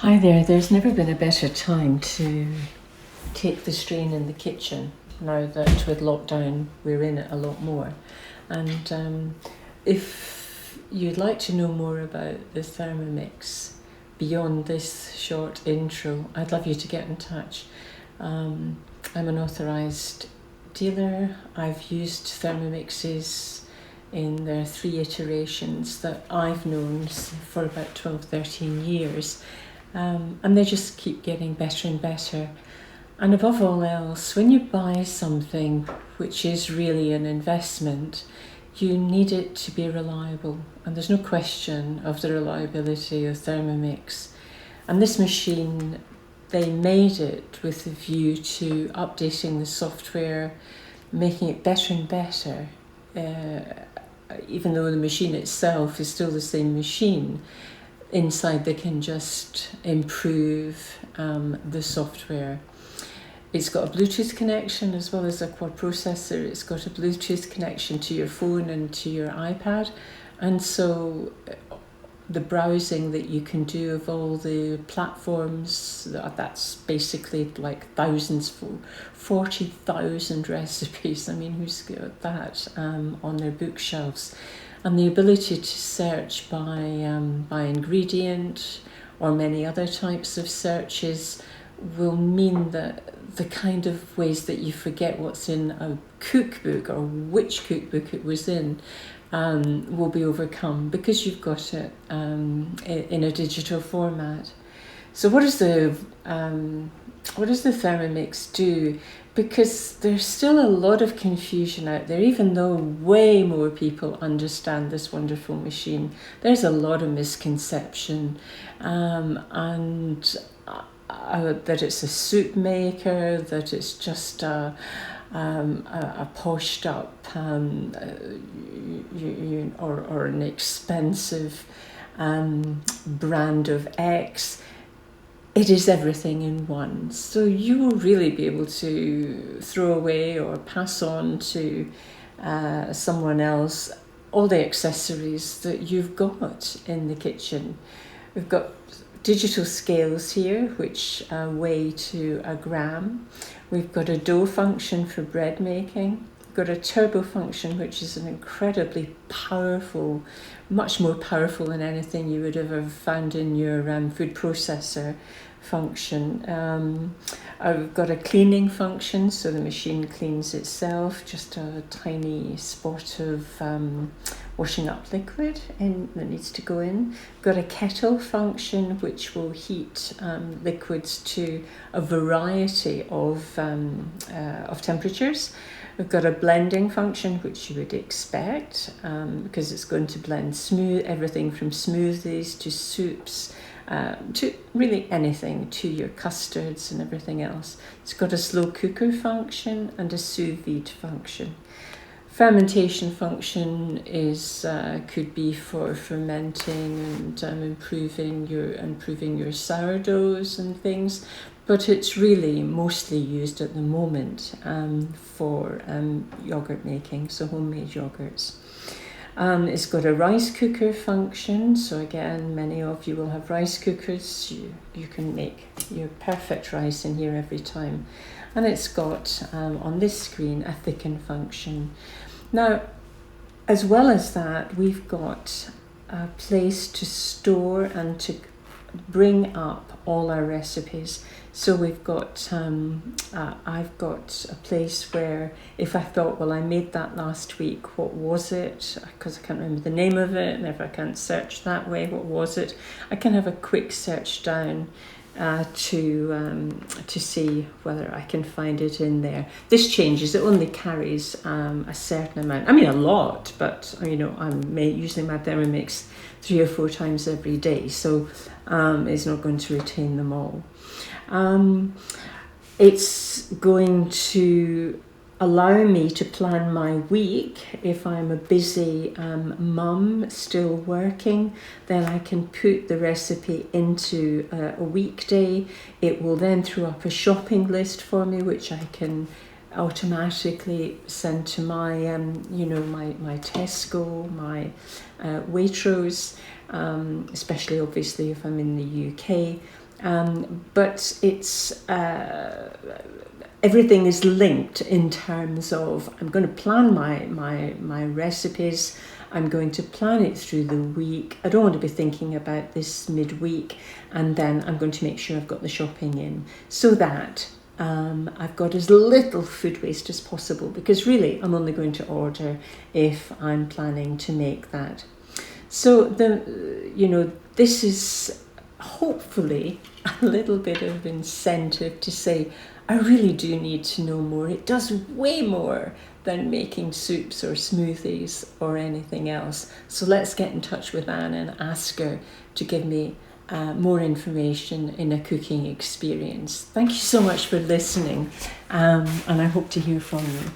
Hi there, there's never been a better time to take the strain in the kitchen now that with lockdown we're in it a lot more. And if you'd like to know more about the Thermomix beyond this short intro, I'd love you to get in touch. I'm an authorised dealer. I've used Thermomixes in their 3 iterations that I've known for about 12, 13 years. And they just keep getting better and better. And above all else, when you buy something which is really an investment, you need it to be reliable. And there's no question of the reliability of Thermomix. And this machine, they made it with a view to updating the software, making it better and better, even though the machine itself is still the same machine. Inside they can just improve the software. It's got a Bluetooth connection as well as a quad processor. It's got a Bluetooth connection to your phone and to your iPad, and so the browsing that you can do of all the platforms, that's basically like thousands, 40,000 recipes. I mean, who's got that on their bookshelves? And the ability to search by ingredient or many other types of searches will mean that the kind of ways that you forget what's in a cookbook or which cookbook it was in will be overcome because you've got it in a digital format. So what does the Thermomix do? Because there's still a lot of confusion out there, even though way more people understand this wonderful machine. There's a lot of misconception, and that it's a soup maker, that it's just a poshed up or an expensive brand of X. It is everything in one. So you will really be able to throw away or pass on to someone else all the accessories that you've got in the kitchen. We've got digital scales here, which weigh to a gram. We've got a dough function for bread making. We've got a turbo function, which is an incredibly powerful, much more powerful than anything you would have ever found in your food processor function. I've got a cleaning function, so the machine cleans itself, just a tiny spot of washing up liquid that needs to go in. I've got a kettle function, which will heat liquids to a variety of temperatures. We've got a blending function, which you would expect, because it's going to blend everything from smoothies to soups, to really anything, to your custards and everything else. It's got a slow cooker function and a sous vide function. Fermentation function is could be for fermenting and improving your sourdoughs and things, but it's really mostly used at the moment for yogurt making, so homemade yogurts. It's got a rice cooker function, so again, many of you will have rice cookers. You can make your perfect rice in here every time. And it's got, on this screen, a thicken function. Now, as well as that, we've got a place to store and to bring up all our recipes. So we've got, I've got a place where if I thought, well, I made that last week, what was it? Because I can't remember the name of it, and if I can't search that way, what was it? I can have a quick search down to see whether I can find it in there. This changes, it only carries a certain amount, I mean a lot, but I'm using my Thermomix 3 or 4 times every day, so it's not going to retain them all. It's going to allow me to plan my week. If I'm a busy mum still working, then I can put the recipe into a weekday. It will then throw up a shopping list for me, which I can automatically send to my my Tesco, my Waitrose, especially obviously if I'm in the UK. But it's everything is linked in terms of I'm going to plan my recipes. I'm going to plan it through the week. I don't want to be thinking about this midweek, and then I'm going to make sure I've got the shopping in so that I've got as little food waste as possible, because really I'm only going to order if I'm planning to make that. So this is hopefully a little bit of incentive to say, I really do need to know more. It does way more than making soups or smoothies or anything else. So let's get in touch with Anne and ask her to give me more information in a cooking experience. Thank you so much for listening, and I hope to hear from you.